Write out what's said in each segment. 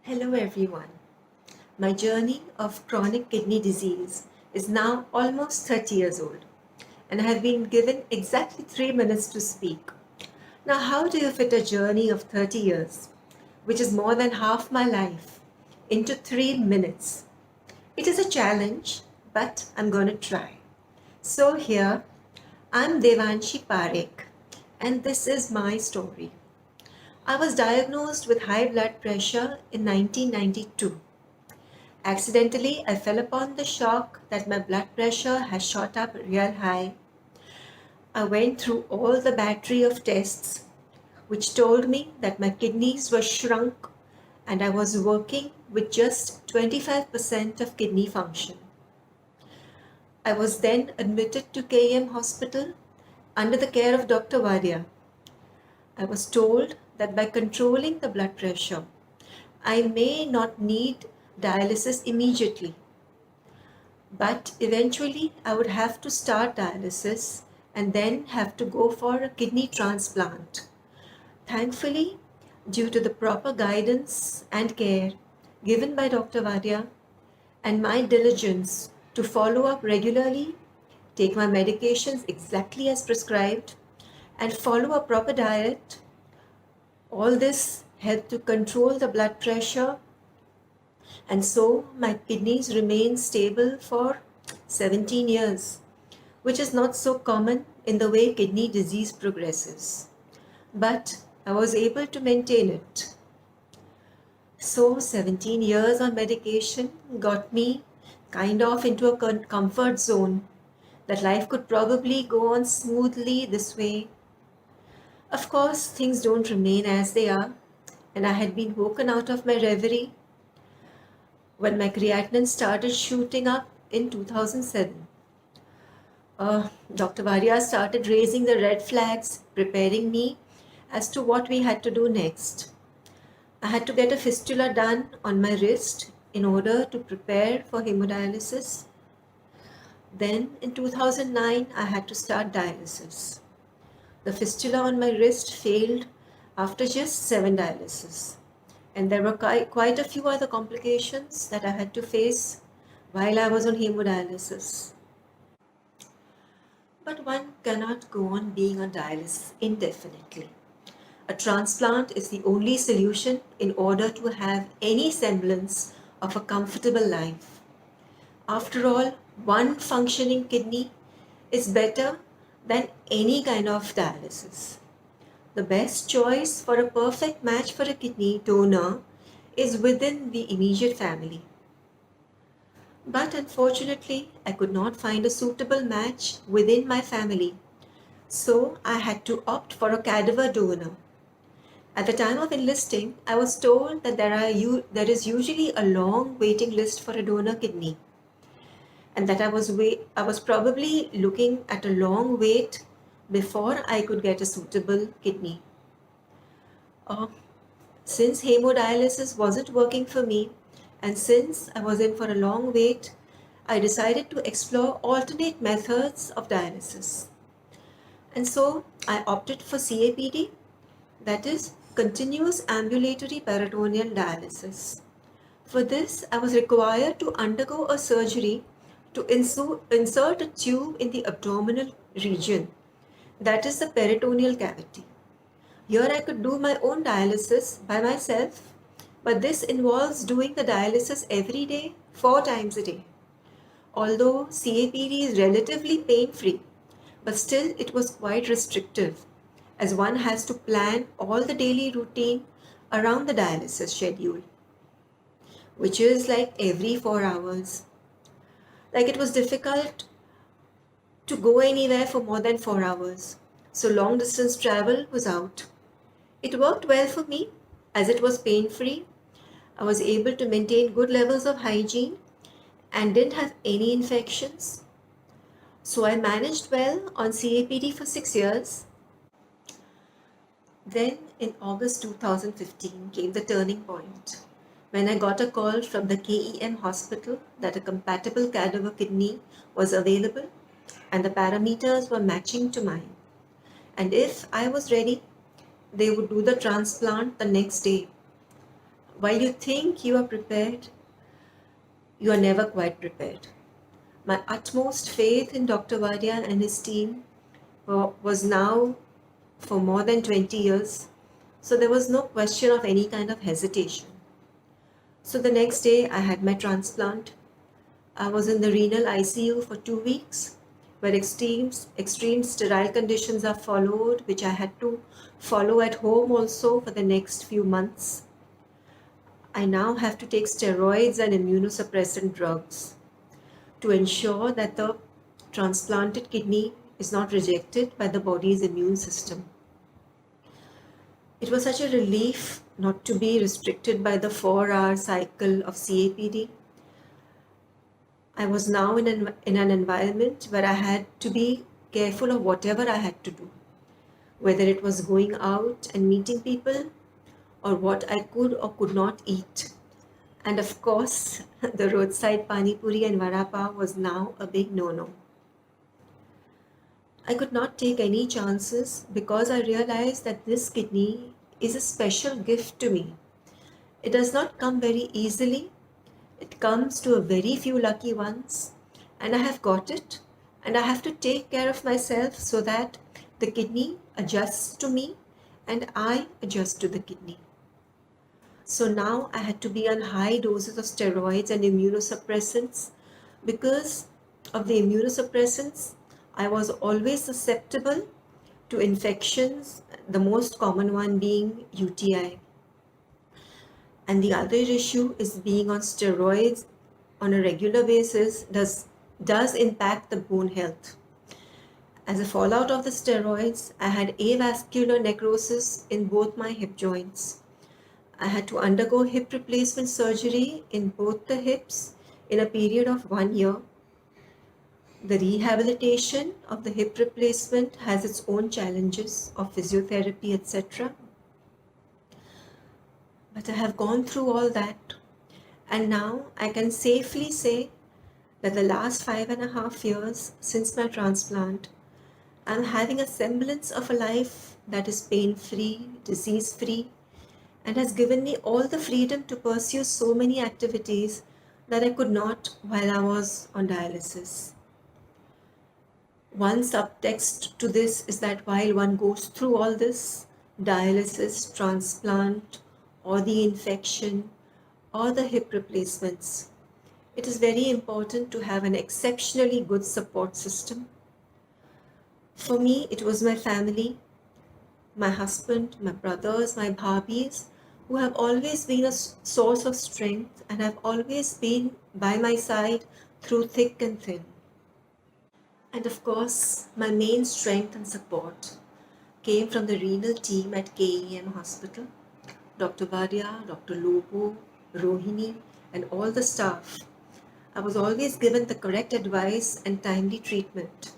Hello everyone. My journey of chronic kidney disease is now almost 30 years old and I have been given exactly 3 minutes to speak. Now, how do you fit a journey of 30 years, which is more than half my life, into 3 minutes? It is a challenge, but I'm going to try. So, here I'm Devanshi Parekh, and this is my story. I was diagnosed with high blood pressure in 1992. Accidentally, I fell upon the shock that my blood pressure has shot up real high. I went through all the battery of tests, which told me that my kidneys were shrunk and I was working with just 25% of kidney function. I was then admitted to KEM Hospital under the care of Dr. Vadia. I was told that by controlling the blood pressure, I may not need dialysis immediately. But eventually, I would have to start dialysis and then have to go for a kidney transplant. Thankfully, due to the proper guidance and care given by Dr. Vadia and my diligence to follow up regularly, take my medications exactly as prescribed, and follow a proper diet, all this helped to control the blood pressure, and so my kidneys remain stable for 17 years, which is not so common in the way kidney disease progresses. But I was able to maintain it. So 17 years on medication got me kind of into a comfort zone that life could probably go on smoothly this way. Of course, things don't remain as they are, and I had been woken out of my reverie when my creatinine started shooting up in 2007. Dr. Varia started raising the red flags, preparing me as to what we had to do next. I had to get a fistula done on my wrist in order to prepare for hemodialysis. Then in 2009, I had to start dialysis. The fistula on my wrist failed after just 7 dialysis. And there were quite a few other complications that I had to face while I was on hemodialysis. But one cannot go on being on dialysis indefinitely. A transplant is the only solution in order to have any semblance of a comfortable life. After all, one functioning kidney is better than any kind of dialysis. The best choice for a perfect match for a kidney donor is within the immediate family. But unfortunately, I could not find a suitable match within my family, so I had to opt for a cadaver donor. At the time of enlisting, I was told that there is usually a long waiting list for a donor kidney, and that I was probably looking at a long wait before I could get a suitable kidney. Uh, since hemodialysis wasn't working for me, and since I was in for a long wait, I decided to explore alternate methods of dialysis. And so I opted for CAPD, that is continuous ambulatory peritoneal dialysis. For this, I was required to undergo a surgery to insert a tube in the abdominal region, that is the peritoneal cavity. Here I could do my own dialysis by myself, but this involves doing the dialysis every day, 4 times a day. Although CAPD is relatively pain-free, but still it was quite restrictive, as one has to plan all the daily routine around the dialysis schedule, which is like every 4 hours. Like it was difficult to go anywhere for more than 4 hours, so long distance travel was out. It worked well for me as it was pain free. I was able to maintain good levels of hygiene and didn't have any infections. So I managed well on CAPD for 6 years. Then in August 2015 came the turning point when I got a call from the KEM hospital that a compatible cadaver kidney was available and the parameters were matching to mine. And if I was ready, they would do the transplant the next day. While you think you are prepared, you are never quite prepared. My utmost faith in Dr. Vadia and his team was now for more than 20 years, so there was no question of any kind of hesitation. So the next day I had my transplant. I was in the renal ICU for 2 weeks, where extreme sterile conditions are followed, which I had to follow at home also for the next few months. I now have to take steroids and immunosuppressant drugs to ensure that the transplanted kidney is not rejected by the body's immune system. It was such a relief not to be restricted by the 4-hour cycle of CAPD. I was now in an environment where I had to be careful of whatever I had to do, whether it was going out and meeting people or what I could or could not eat. And of course, the roadside pani puri and vada pav was now a big no-no. I could not take any chances because I realized that this kidney is a special gift to me. It does not come very easily. It comes to a very few lucky ones, and I have got it, and I have to take care of myself so that the kidney adjusts to me and I adjust to the kidney. So now I had to be on high doses of steroids and immunosuppressants. Because of the immunosuppressants, I was always susceptible to infections, the most common one being UTI. And the other issue is being on steroids on a regular basis does impact the bone health. As a fallout of the steroids, I had avascular necrosis in both my hip joints. I had to undergo hip replacement surgery in both the hips in a period of 1 year. The rehabilitation of the hip replacement has its own challenges of physiotherapy, etc. But I have gone through all that, and now I can safely say that the last 5.5 years since my transplant, I'm having a semblance of a life that is pain-free, disease-free, and has given me all the freedom to pursue so many activities that I could not while I was on dialysis. One subtext to this is that while one goes through all this, dialysis, transplant, or the infection, or the hip replacements, it is very important to have an exceptionally good support system. For me, it was my family, my husband, my brothers, my bhabis, who have always been a source of strength and have always been by my side through thick and thin. And of course, my main strength and support came from the renal team at KEM Hospital, Dr. Vadia, Dr. Lobo, Rohini, and all the staff. I was always given the correct advice and timely treatment.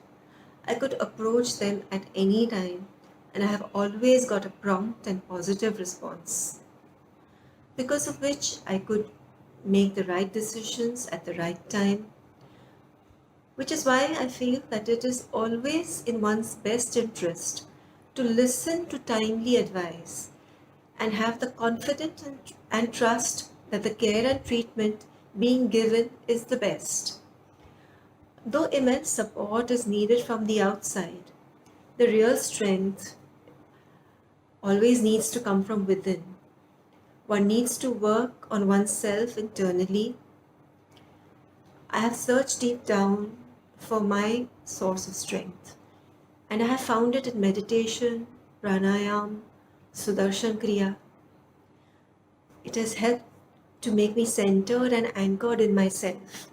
I could approach them at any time, and I have always got a prompt and positive response, because of which I could make the right decisions at the right time, which is why I feel that it is always in one's best interest to listen to timely advice and have the confidence and trust that the care and treatment being given is the best. Though immense support is needed from the outside, the real strength always needs to come from within. One needs to work on oneself internally. I have searched deep down for my source of strength, and I have found it in meditation, pranayam, Sudarshan Kriya. It has helped to make me centered and anchored in myself,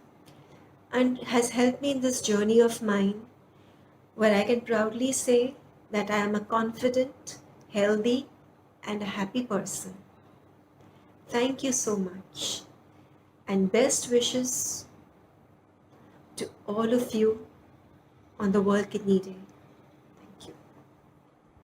and has helped me in this journey of mine where I can proudly say that I am a confident, healthy, and a happy person. Thank you so much, and best wishes to all of you on the World Kidney Day.